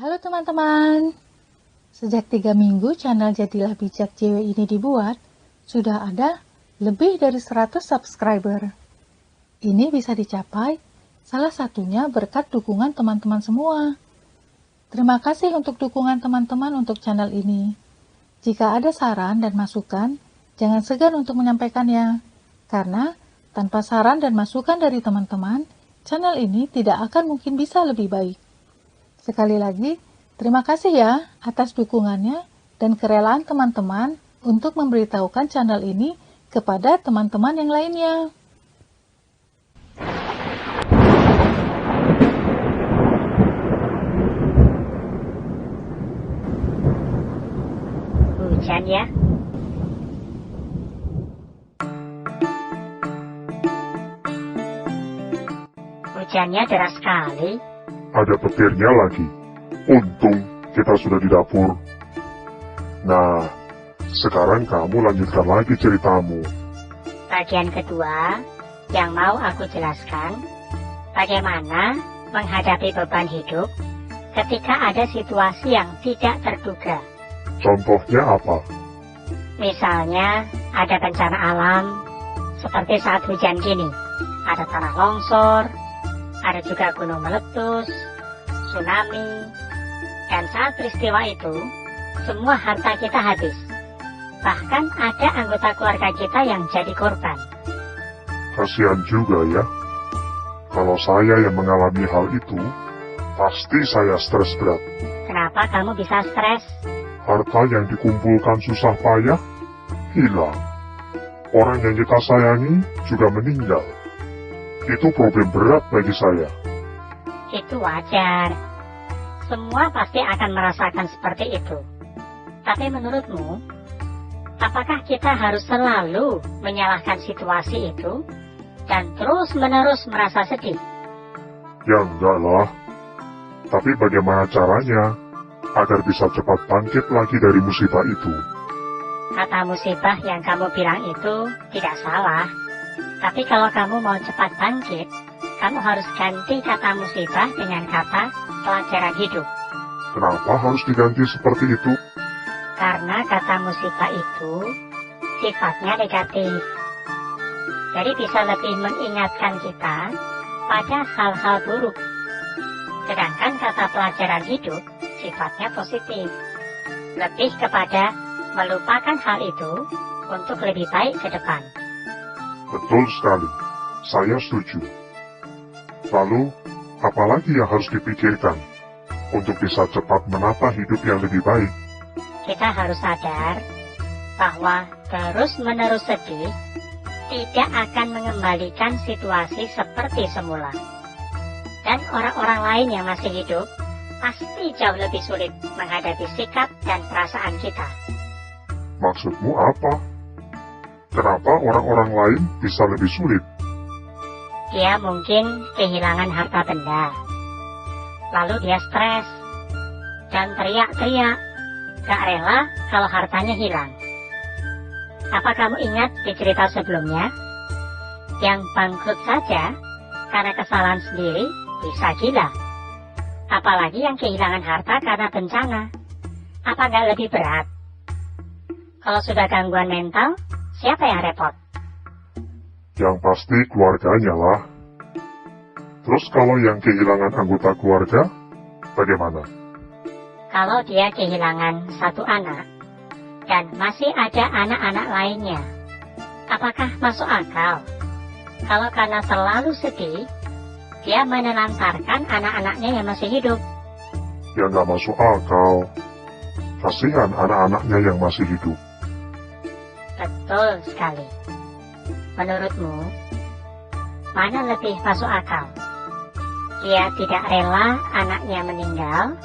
Halo teman-teman, sejak 3 minggu channel Jadilah Bijak JW ini dibuat, sudah ada lebih dari 100 subscriber. Ini bisa dicapai salah satunya berkat dukungan teman-teman semua. Terima kasih untuk dukungan teman-teman untuk channel ini. Jika ada saran dan masukan, jangan segan untuk menyampaikannya, karena tanpa saran dan masukan dari teman-teman, channel ini tidak akan mungkin bisa lebih baik. Sekali lagi, terima kasih ya atas dukungannya dan kerelaan teman-teman untuk memberitahukan channel ini kepada teman-teman yang lainnya. Hujan ya? Hujannya deras sekali. Ada petirnya lagi. Untung kita sudah di dapur. Nah, sekarang kamu lanjutkan lagi ceritamu. Bagian kedua yang mau aku jelaskan, bagaimana menghadapi beban hidup ketika ada situasi yang tidak terduga. Contohnya apa? Misalnya ada bencana alam, seperti saat hujan gini. Ada tanah longsor, ada juga gunung meletus, tsunami, dan saat peristiwa itu, semua harta kita habis. Bahkan ada anggota keluarga kita yang jadi korban. Kasihan juga ya. Kalau saya yang mengalami hal itu, pasti saya stres berat. Kenapa kamu bisa stres? Harta yang dikumpulkan susah payah, hilang. Orang yang kita sayangi juga meninggal. Itu problem berat bagi saya. Itu wajar. Semua pasti akan merasakan seperti itu. Tapi menurutmu, apakah kita harus selalu menyalahkan situasi itu dan terus-menerus merasa sedih? Ya enggak lah. Tapi bagaimana caranya agar bisa cepat bangkit lagi dari musibah itu? Kata musibah yang kamu bilang itu tidak salah. Tapi kalau kamu mau cepat bangkit, kamu harus ganti kata musibah dengan kata pelajaran hidup. Kenapa harus diganti seperti itu? Karena kata musibah itu sifatnya negatif. Jadi bisa lebih mengingatkan kita pada hal-hal buruk. Sedangkan kata pelajaran hidup sifatnya positif. Lebih kepada melupakan hal itu untuk lebih baik ke depan. Betul sekali, saya setuju. Lalu, apalagi yang harus dipikirkan untuk bisa cepat menata hidup yang lebih baik? Kita harus sadar bahwa terus-menerus sedih tidak akan mengembalikan situasi seperti semula. Dan orang-orang lain yang masih hidup pasti jauh lebih sulit menghadapi sikap dan perasaan kita. Maksudmu apa? Kenapa orang-orang lain bisa lebih sulit? Dia mungkin kehilangan harta benda. Lalu dia stres dan teriak-teriak, gak rela kalau hartanya hilang. Apa kamu ingat di cerita sebelumnya? Yang bangkrut saja karena kesalahan sendiri bisa gila. Apalagi yang kehilangan harta karena bencana. Apa gak lebih berat? Kalau sudah gangguan mental, siapa yang repot? Yang pasti keluarganya lah. Terus kalau yang kehilangan anggota keluarga, bagaimana? Kalau dia kehilangan satu anak, dan masih ada anak-anak lainnya, apakah masuk akal? Kalau karena terlalu sedih, dia menelantarkan anak-anaknya yang masih hidup. Ya nggak masuk akal. Kasihan anak-anaknya yang masih hidup. Betul sekali. Menurutmu, mana lebih masuk akal? Dia tidak rela anaknya meninggal,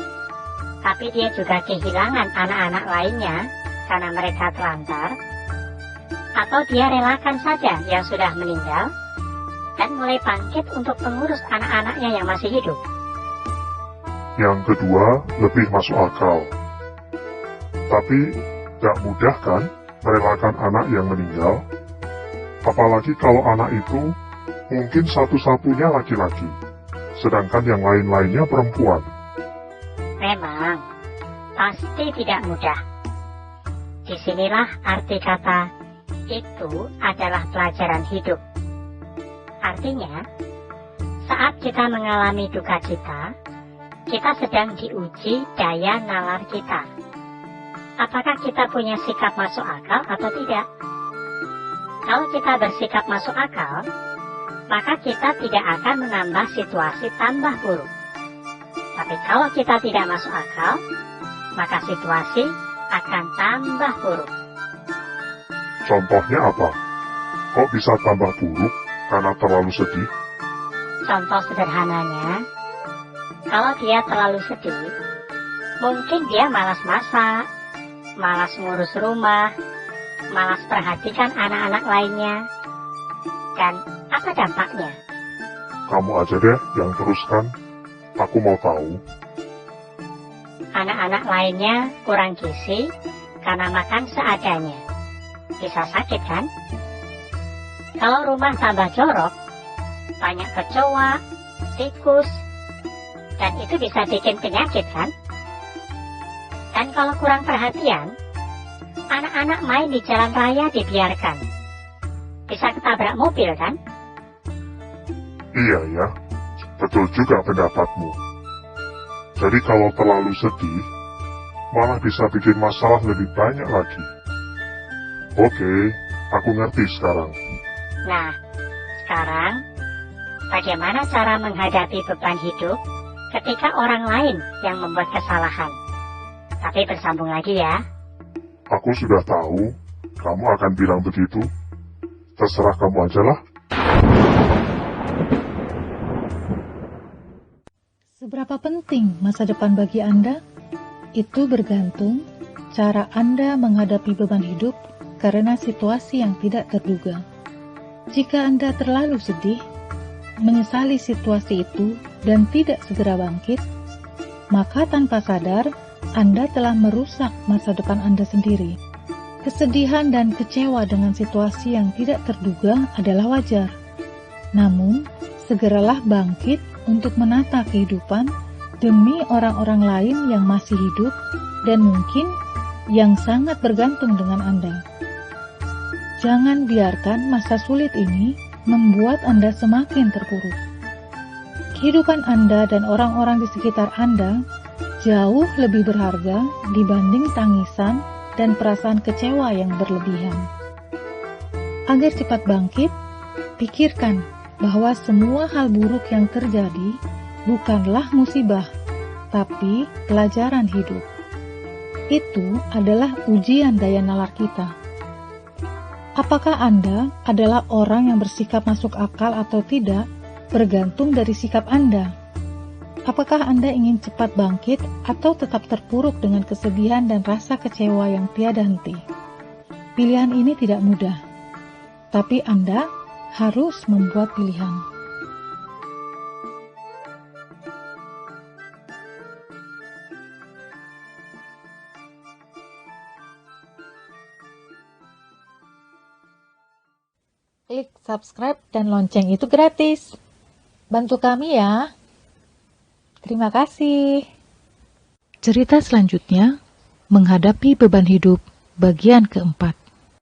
tapi dia juga kehilangan anak-anak lainnya karena mereka terlantar, atau dia relakan saja yang sudah meninggal dan mulai bangkit untuk mengurus anak-anaknya yang masih hidup? Yang kedua lebih masuk akal. Tapi gak mudah kan merelakan anak yang meninggal? Apalagi kalau anak itu mungkin satu-satunya laki-laki, sedangkan yang lain-lainnya perempuan. Memang, pasti tidak mudah. Disinilah arti kata itu adalah pelajaran hidup. Artinya, saat kita mengalami duka cita, kita sedang diuji daya nalar kita. Apakah kita punya sikap masuk akal atau tidak? Kalau kita bersikap masuk akal, maka kita tidak akan menambah situasi tambah buruk. Tapi kalau kita tidak masuk akal, maka situasi akan tambah buruk. Contohnya apa? Kok bisa tambah buruk karena terlalu sedih? Contoh sederhananya, kalau dia terlalu sedih, mungkin dia malas masak, malas ngurus rumah, malas perhatikan anak-anak lainnya. Dan apa dampaknya? Kamu aja deh yang teruskan. Aku mau tahu. Anak-anak lainnya kurang gizi karena makan seadanya. Bisa sakit kan? Kalau rumah tambah jorok, banyak kecoa, tikus, dan itu bisa bikin penyakit kan? Dan kalau kurang perhatian, anak-anak main di jalan raya dibiarkan. Bisa ketabrak mobil kan? Iya ya, betul juga pendapatmu. Jadi kalau terlalu sedih, malah bisa bikin masalah lebih banyak lagi. Oke, aku ngerti sekarang. Nah, sekarang bagaimana cara menghadapi beban hidup ketika orang lain yang membuat kesalahan? Tapi bersambung lagi ya. Aku sudah tahu, kamu akan bilang begitu. Terserah kamu aja lah. Seberapa penting masa depan bagi Anda? Itu bergantung cara Anda menghadapi beban hidup karena situasi yang tidak terduga. Jika Anda terlalu sedih, menyesali situasi itu, dan tidak segera bangkit, maka tanpa sadar, Anda telah merusak masa depan Anda sendiri. Kesedihan dan kecewa dengan situasi yang tidak terduga adalah wajar. Namun, segeralah bangkit untuk menata kehidupan demi orang-orang lain yang masih hidup dan mungkin yang sangat bergantung dengan Anda. Jangan biarkan masa sulit ini membuat Anda semakin terpuruk. Kehidupan Anda dan orang-orang di sekitar Anda jauh lebih berharga dibanding tangisan dan perasaan kecewa yang berlebihan. Agar cepat bangkit, pikirkan bahwa semua hal buruk yang terjadi bukanlah musibah, tapi pelajaran hidup. Itu adalah ujian daya nalar kita. Apakah Anda adalah orang yang bersikap masuk akal atau tidak, bergantung dari sikap Anda. Apakah Anda ingin cepat bangkit atau tetap terpuruk dengan kesedihan dan rasa kecewa yang tiada henti? Pilihan ini tidak mudah, tapi Anda harus membuat pilihan. Klik subscribe dan lonceng itu gratis. Bantu kami ya. Terima kasih. Cerita selanjutnya, menghadapi beban hidup, bagian keempat.